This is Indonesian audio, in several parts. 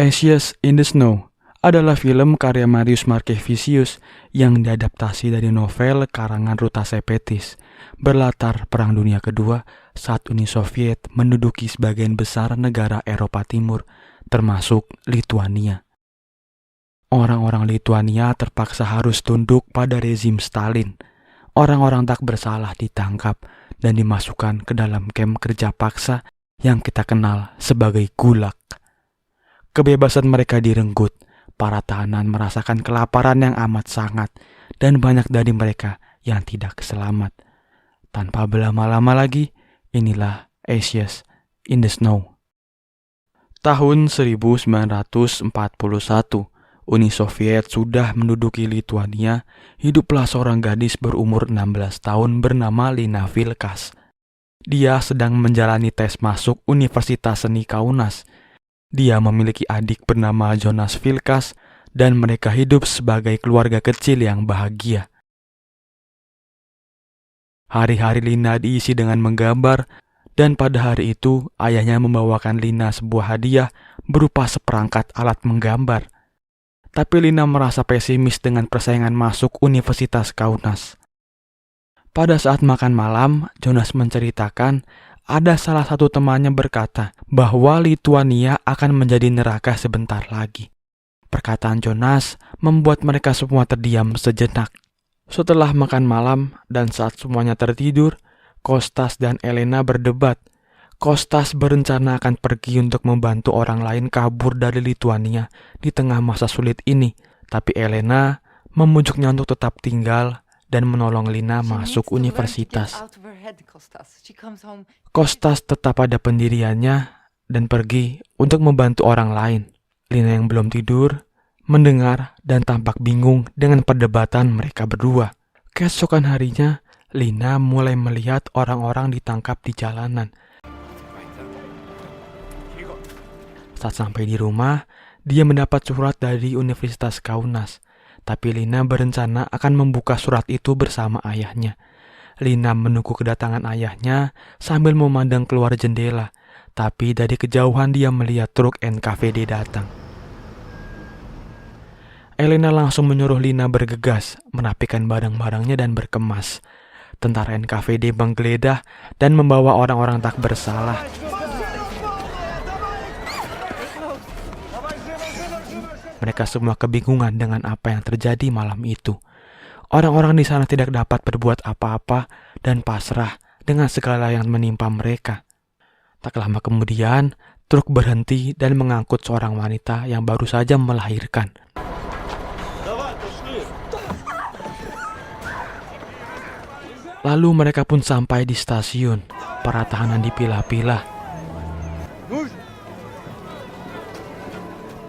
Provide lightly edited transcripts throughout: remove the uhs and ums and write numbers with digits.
Ashes in the Snow adalah film karya Marius Marquevicius yang diadaptasi dari novel karangan Ruta Sepetys, berlatar Perang Dunia Kedua saat Uni Soviet menduduki sebagian besar negara Eropa Timur, termasuk Lituania. Orang-orang Lituania terpaksa harus tunduk pada rezim Stalin. Orang-orang tak bersalah ditangkap dan dimasukkan ke dalam kamp kerja paksa yang kita kenal sebagai Gulag. Kebebasan mereka direnggut, para tahanan merasakan kelaparan yang amat sangat, dan banyak dari mereka yang tidak selamat. Tanpa berlama-lama lagi, inilah Ashes in the Snow. Tahun 1941, Uni Soviet sudah menduduki Lituania. Hiduplah seorang gadis berumur 16 tahun bernama Lina Vilkas. Dia sedang menjalani tes masuk Universitas Seni Kaunas. Dia memiliki adik bernama Jonas Vilkas dan mereka hidup sebagai keluarga kecil yang bahagia. Hari-hari Lina diisi dengan menggambar dan pada hari itu ayahnya membawakan Lina sebuah hadiah berupa seperangkat alat menggambar. Tapi Lina merasa pesimis dengan persaingan masuk Universitas Kaunas. Pada saat makan malam, Jonas menceritakan ada salah satu temannya berkata bahwa Lituania akan menjadi neraka sebentar lagi. Perkataan Jonas membuat mereka semua terdiam sejenak. Setelah makan malam dan saat semuanya tertidur, Kostas dan Elena berdebat. Kostas berencana akan pergi untuk membantu orang lain kabur dari Lituania di tengah masa sulit ini, tapi Elena memujuknya untuk tetap tinggal dan menolong Lina masuk universitas. Kostas tetap pada pendiriannya dan pergi untuk membantu orang lain. Lina yang belum tidur mendengar dan tampak bingung dengan perdebatan mereka berdua. Keesokan harinya, Lina mulai melihat orang-orang ditangkap di jalanan. Saat sampai di rumah, dia mendapat surat dari Universitas Kaunas. Tapi Lina berencana akan membuka surat itu bersama ayahnya. Lina menunggu kedatangan ayahnya sambil memandang keluar jendela. Tapi dari kejauhan dia melihat truk NKVD datang. Elena langsung menyuruh Lina bergegas, merapikan barang-barangnya dan berkemas. Tentara NKVD menggeledah dan membawa orang-orang tak bersalah. Mereka semua kebingungan dengan apa yang terjadi malam itu. Orang-orang di sana tidak dapat berbuat apa-apa dan pasrah dengan segala yang menimpa mereka. Tak lama kemudian, truk berhenti dan mengangkut seorang wanita yang baru saja melahirkan. Lalu mereka pun sampai di stasiun. Para tahanan dipilah-pilah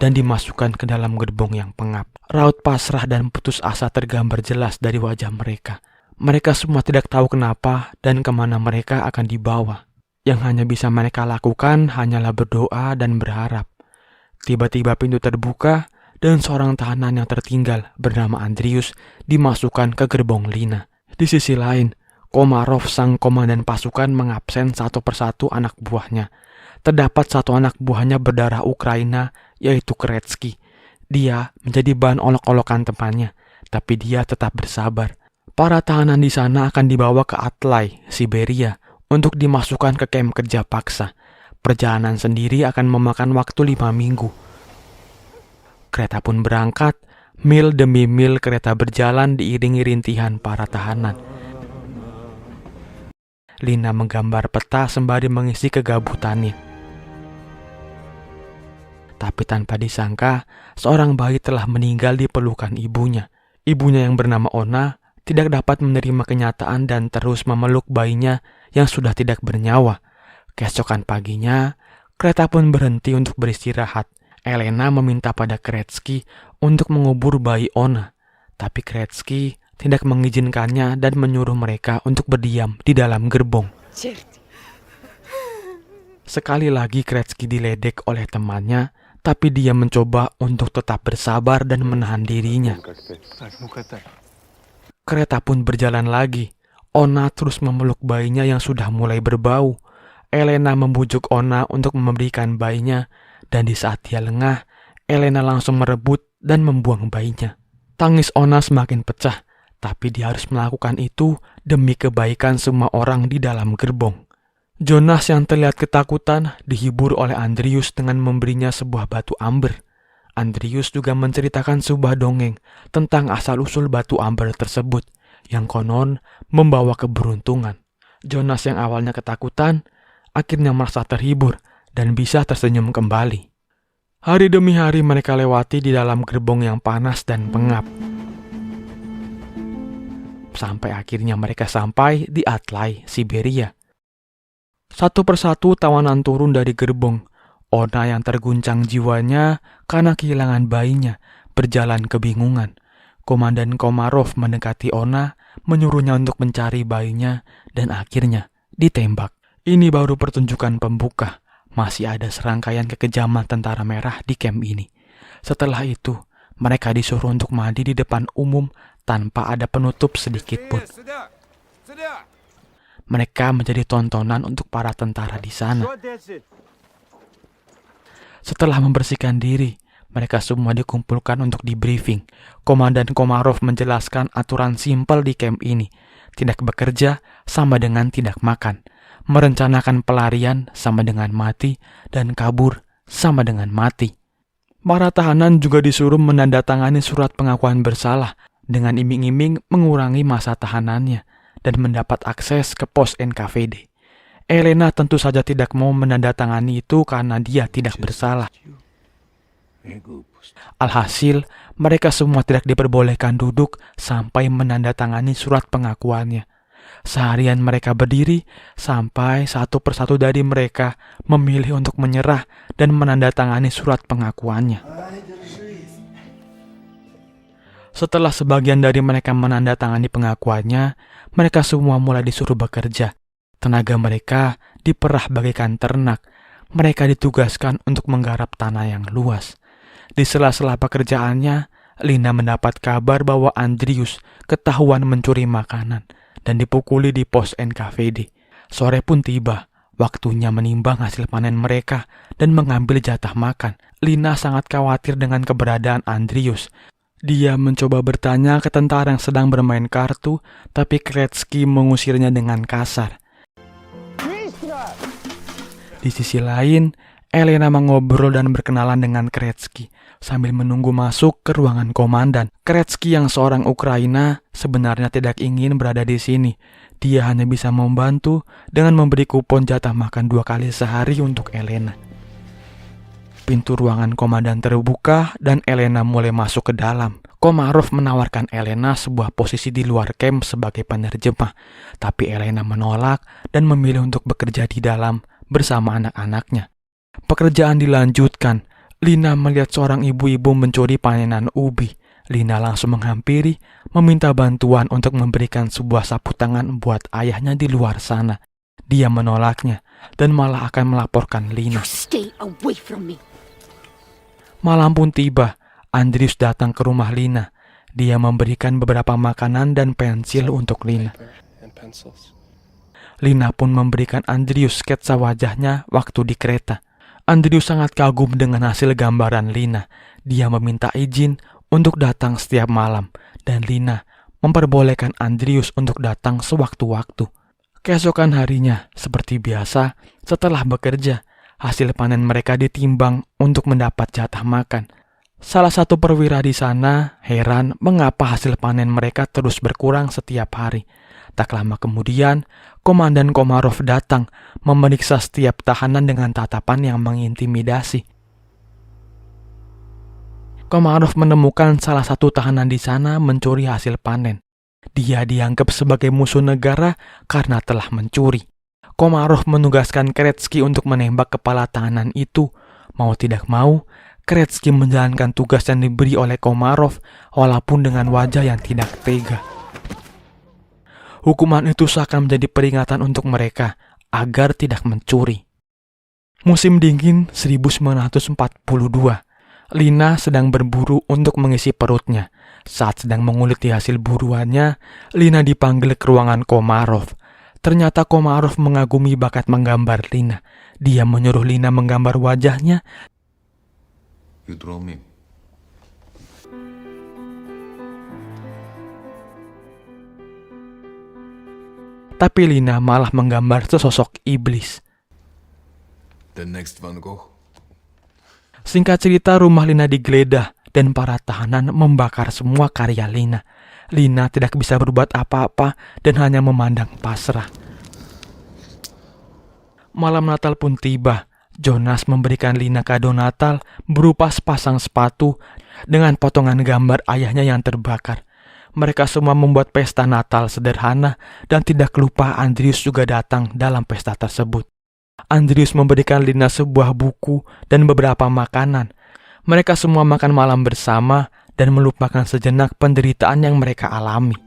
dan dimasukkan ke dalam gerbong yang pengap. Raut pasrah dan putus asa tergambar jelas dari wajah mereka. Mereka semua tidak tahu kenapa dan kemana mereka akan dibawa. Yang hanya bisa mereka lakukan hanyalah berdoa dan berharap. Tiba-tiba pintu terbuka dan seorang tahanan yang tertinggal bernama Andrius dimasukkan ke gerbong Lina. Di sisi lain, Komarov sang komandan pasukan mengabsen satu persatu anak buahnya. Terdapat satu anak buahnya berdarah Ukraina, yaitu Keretsky. Dia menjadi bahan olok-olokan temannya, tapi dia tetap bersabar. Para tahanan di sana akan dibawa ke Atlai, Siberia, untuk dimasukkan ke kamp kerja paksa. Perjalanan sendiri akan memakan waktu 5 minggu. Kereta pun berangkat, mil demi mil kereta berjalan diiringi rintihan para tahanan. Lina menggambar peta sembari mengisi kegabutannya. Tapi tanpa disangka, seorang bayi telah meninggal di pelukan ibunya. Ibunya yang bernama Ona tidak dapat menerima kenyataan dan terus memeluk bayinya yang sudah tidak bernyawa. Keesokan paginya, kereta pun berhenti untuk beristirahat. Elena meminta pada Keretsky untuk mengubur bayi Ona. Tapi Keretsky tidak mengizinkannya dan menyuruh mereka untuk berdiam di dalam gerbong. Sekali lagi Keretsky diledek oleh temannya, tapi dia mencoba untuk tetap bersabar dan menahan dirinya. Kereta pun berjalan lagi. Ona terus memeluk bayinya yang sudah mulai berbau. Elena membujuk Ona untuk memberikan bayinya, dan di saat dia lengah, Elena langsung merebut dan membuang bayinya. Tangis Ona semakin pecah, tapi dia harus melakukan itu demi kebaikan semua orang di dalam gerbong. Jonas yang terlihat ketakutan dihibur oleh Andrius dengan memberinya sebuah batu amber. Andrius juga menceritakan sebuah dongeng tentang asal-usul batu amber tersebut, yang konon membawa keberuntungan. Jonas yang awalnya ketakutan, akhirnya merasa terhibur dan bisa tersenyum kembali. Hari demi hari mereka lewati di dalam gerbong yang panas dan pengap. Sampai akhirnya mereka sampai di Atlai, Siberia. Satu persatu tawanan turun dari gerbong. Ona yang terguncang jiwanya karena kehilangan bayinya berjalan kebingungan. Komandan Komarov mendekati Ona, menyuruhnya untuk mencari bayinya, dan akhirnya ditembak. Ini baru pertunjukan pembuka. Masih ada serangkaian kekejaman tentara merah di kamp ini. Setelah itu, mereka disuruh untuk mandi di depan umum tanpa ada penutup sedikit pun. Mereka menjadi tontonan untuk para tentara di sana. Setelah membersihkan diri, mereka semua dikumpulkan untuk di-briefing. Komandan Komarov menjelaskan aturan simpel di kamp ini. Tidak bekerja sama dengan tidak makan. Merencanakan pelarian sama dengan mati, dan kabur sama dengan mati. Para tahanan juga disuruh menandatangani surat pengakuan bersalah dengan iming-iming mengurangi masa tahanannya dan mendapat akses ke pos NKVD. Elena tentu saja tidak mau menandatangani itu karena dia tidak bersalah. Alhasil, mereka semua tidak diperbolehkan duduk sampai menandatangani surat pengakuannya. Seharian mereka berdiri sampai satu persatu dari mereka memilih untuk menyerah dan menandatangani surat pengakuannya. Setelah sebagian dari mereka menandatangani pengakuannya, mereka semua mulai disuruh bekerja. Tenaga mereka diperah bagaikan ternak. Mereka ditugaskan untuk menggarap tanah yang luas. Di sela-sela pekerjaannya, Lina mendapat kabar bahwa Andrius ketahuan mencuri makanan dan dipukuli di pos NKVD. Sore pun tiba, waktunya menimbang hasil panen mereka dan mengambil jatah makan. Lina sangat khawatir dengan keberadaan Andrius. Dia mencoba bertanya ke tentara yang sedang bermain kartu, tapi Kretsky mengusirnya dengan kasar. Di sisi lain, Elena mengobrol dan berkenalan dengan Kretsky sambil menunggu masuk ke ruangan komandan. Kretsky yang seorang Ukraina sebenarnya tidak ingin berada di sini. Dia hanya bisa membantu dengan memberi kupon jatah makan 2 kali sehari untuk Elena. Pintu ruangan komandan terbuka dan Elena mulai masuk ke dalam. Komarov menawarkan Elena sebuah posisi di luar camp sebagai penerjemah, tapi Elena menolak dan memilih untuk bekerja di dalam bersama anak-anaknya. Pekerjaan dilanjutkan. Lina melihat seorang ibu-ibu mencuri panenan ubi. Lina langsung menghampiri, meminta bantuan untuk memberikan sebuah sapu tangan buat ayahnya di luar sana. Dia menolaknya dan malah akan melaporkan Lina. Malam pun tiba. Andrius datang ke rumah Lina. Dia memberikan beberapa makanan dan pensil untuk Lina. Lina pun memberikan Andrius sketsa wajahnya waktu di kereta. Andrius sangat kagum dengan hasil gambaran Lina. Dia meminta izin untuk datang setiap malam, dan Lina memperbolehkan Andrius untuk datang sewaktu-waktu. Keesokan harinya, seperti biasa, setelah bekerja, hasil panen mereka ditimbang untuk mendapat jatah makan. Salah satu perwira di sana heran mengapa hasil panen mereka terus berkurang setiap hari. Tak lama kemudian, Komandan Komarov datang memeriksa setiap tahanan dengan tatapan yang mengintimidasi. Komarov menemukan salah satu tahanan di sana mencuri hasil panen. Dia dianggap sebagai musuh negara karena telah mencuri. Komarov menugaskan Kretsky untuk menembak kepala tahanan itu. Mau tidak mau, Kretsky menjalankan tugas yang diberi oleh Komarov walaupun dengan wajah yang tidak tega. Hukuman itu seakan menjadi peringatan untuk mereka agar tidak mencuri. Musim dingin 1942. Lina sedang berburu untuk mengisi perutnya. Saat sedang menguliti hasil buruannya, Lina dipanggil ke ruangan Komarov. Ternyata Komarov mengagumi bakat menggambar Lina. Dia menyuruh Lina menggambar wajahnya. You draw me. Tapi Lina malah menggambar sesosok iblis. The next Van Gogh. Singkat cerita, rumah Lina digeledah dan para tahanan membakar semua karya Lina. Lina tidak bisa berbuat apa-apa dan hanya memandang pasrah. Malam Natal pun tiba. Jonas memberikan Lina kado Natal berupa sepasang sepatu dengan potongan gambar ayahnya yang terbakar. Mereka semua membuat pesta Natal sederhana dan tidak lupa Andrius juga datang dalam pesta tersebut. Andrius memberikan Lina sebuah buku dan beberapa makanan. Mereka semua makan malam bersama dan melupakan sejenak penderitaan yang mereka alami.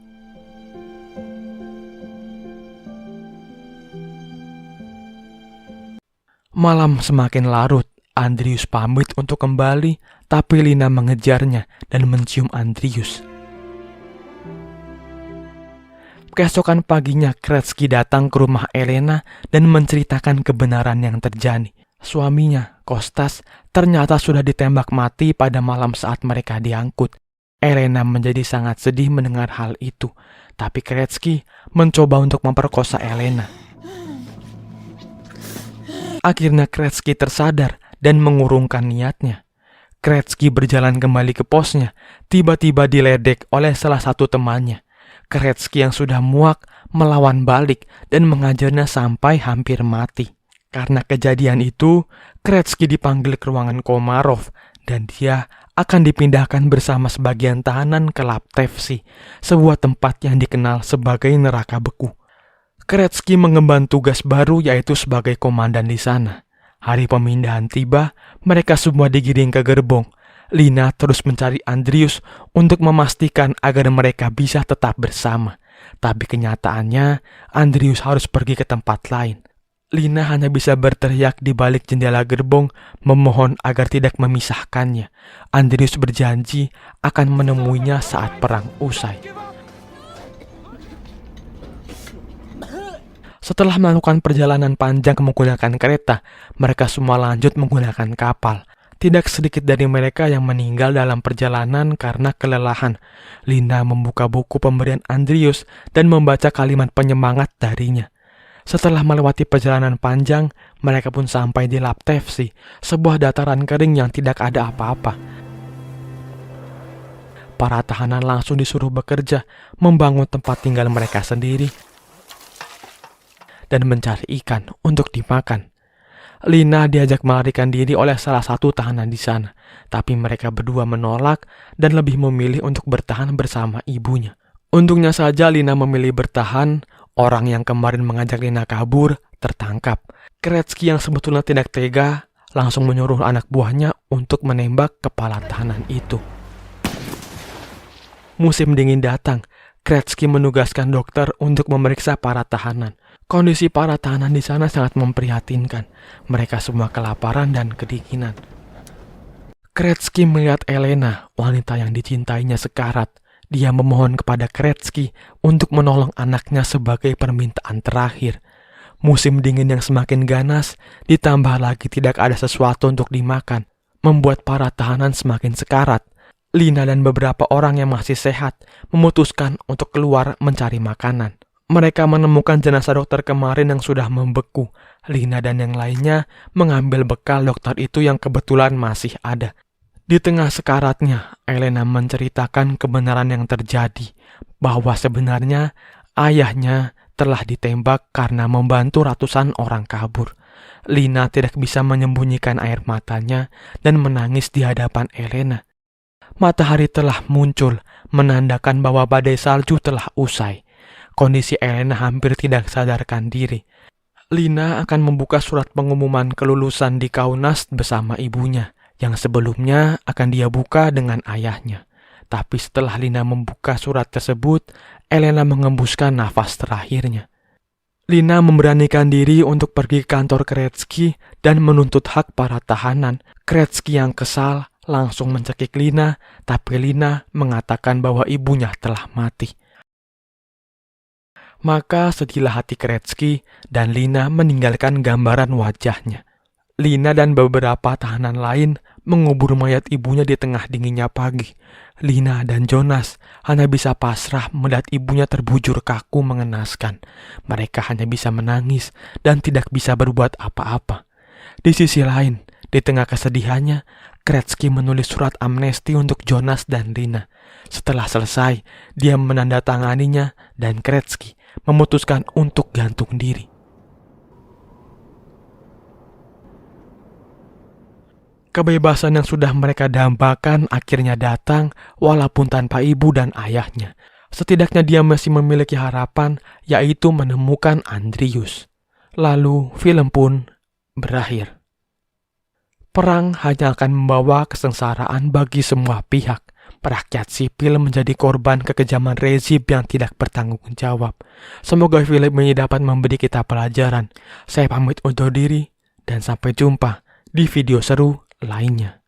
Malam semakin larut. Andrius pamit untuk kembali, tapi Lina mengejarnya dan mencium Andrius. Keesokan paginya, Kretsky datang ke rumah Elena dan menceritakan kebenaran yang terjadi. Suaminya, Kostas, ternyata sudah ditembak mati pada malam saat mereka diangkut. Elena menjadi sangat sedih mendengar hal itu, tapi Kretsky mencoba untuk memperkosa Elena. Akhirnya Kretsky tersadar dan mengurungkan niatnya. Kretsky berjalan kembali ke posnya, tiba-tiba diledek oleh salah satu temannya. Kretsky yang sudah muak melawan balik dan mengajarnya sampai hampir mati. Karena kejadian itu, Kretsky dipanggil ke ruangan Komarov dan dia akan dipindahkan bersama sebagian tahanan ke Laptevsky, sebuah tempat yang dikenal sebagai neraka beku. Kretsky mengemban tugas baru yaitu sebagai komandan di sana. Hari pemindahan tiba, mereka semua digiring ke gerbong. Lina terus mencari Andrius untuk memastikan agar mereka bisa tetap bersama. Tapi kenyataannya, Andrius harus pergi ke tempat lain. Lina hanya bisa berteriak di balik jendela gerbong, memohon agar tidak memisahkannya. Andrius berjanji akan menemuinya saat perang usai. Setelah melakukan perjalanan panjang menggunakan kereta, mereka semua lanjut menggunakan kapal. Tidak sedikit dari mereka yang meninggal dalam perjalanan karena kelelahan. Lina membuka buku pemberian Andrius dan membaca kalimat penyemangat darinya. Setelah melewati perjalanan panjang, mereka pun sampai di Laptevsky, sebuah dataran kering yang tidak ada apa-apa. Para tahanan langsung disuruh bekerja, membangun tempat tinggal mereka sendiri, dan mencari ikan untuk dimakan. Lina diajak melarikan diri oleh salah satu tahanan di sana, tapi mereka berdua menolak dan lebih memilih untuk bertahan bersama ibunya. Untungnya saja Lina memilih bertahan, orang yang kemarin mengajak Lina kabur tertangkap. Kretsky yang sebetulnya tidak tega langsung menyuruh anak buahnya untuk menembak kepala tahanan itu. Musim dingin datang. Kretsky menugaskan dokter untuk memeriksa para tahanan. Kondisi para tahanan di sana sangat memprihatinkan. Mereka semua kelaparan dan kedinginan. Kretsky melihat Elena, wanita yang dicintainya sekarat. Dia memohon kepada Kretsky untuk menolong anaknya sebagai permintaan terakhir. Musim dingin yang semakin ganas, ditambah lagi tidak ada sesuatu untuk dimakan, membuat para tahanan semakin sekarat. Lina dan beberapa orang yang masih sehat memutuskan untuk keluar mencari makanan. Mereka menemukan jenazah dokter kemarin yang sudah membeku. Lina dan yang lainnya mengambil bekal dokter itu yang kebetulan masih ada. Di tengah sekaratnya, Elena menceritakan kebenaran yang terjadi, bahwa sebenarnya ayahnya telah ditembak karena membantu ratusan orang kabur. Lina tidak bisa menyembunyikan air matanya dan menangis di hadapan Elena. Matahari telah muncul, menandakan bahwa badai salju telah usai. Kondisi Elena hampir tidak sadarkan diri. Lina akan membuka surat pengumuman kelulusan di Kaunas bersama ibunya, yang sebelumnya akan dia buka dengan ayahnya. Tapi setelah Lina membuka surat tersebut, Elena mengembuskan nafas terakhirnya. Lina memberanikan diri untuk pergi ke kantor Kretsky dan menuntut hak para tahanan. Kretsky yang kesal langsung mencekik Lina, tapi Lina mengatakan bahwa ibunya telah mati. Maka sedihlah hati Kretski dan Lina meninggalkan gambaran wajahnya. Lina dan beberapa tahanan lain mengubur mayat ibunya di tengah dinginnya pagi. Lina dan Jonas hanya bisa pasrah melihat ibunya terbujur kaku mengenaskan. Mereka hanya bisa menangis dan tidak bisa berbuat apa-apa. Di sisi lain, di tengah kesedihannya, Kretski menulis surat amnesti untuk Jonas dan Lina. Setelah selesai, dia menandatanganinya dan Kretski memutuskan untuk gantung diri. Kebebasan yang sudah mereka dambakan akhirnya datang walaupun tanpa ibu dan ayahnya. Setidaknya dia masih memiliki harapan, yaitu menemukan Andrius. Lalu film pun berakhir. Perang hanya akan membawa kesengsaraan bagi semua pihak. Rakyat sipil menjadi korban kekejaman rezim yang tidak bertanggung jawab. Semoga film ini dapat memberi kita pelajaran. Saya pamit undur diri dan sampai jumpa di video seru lainnya.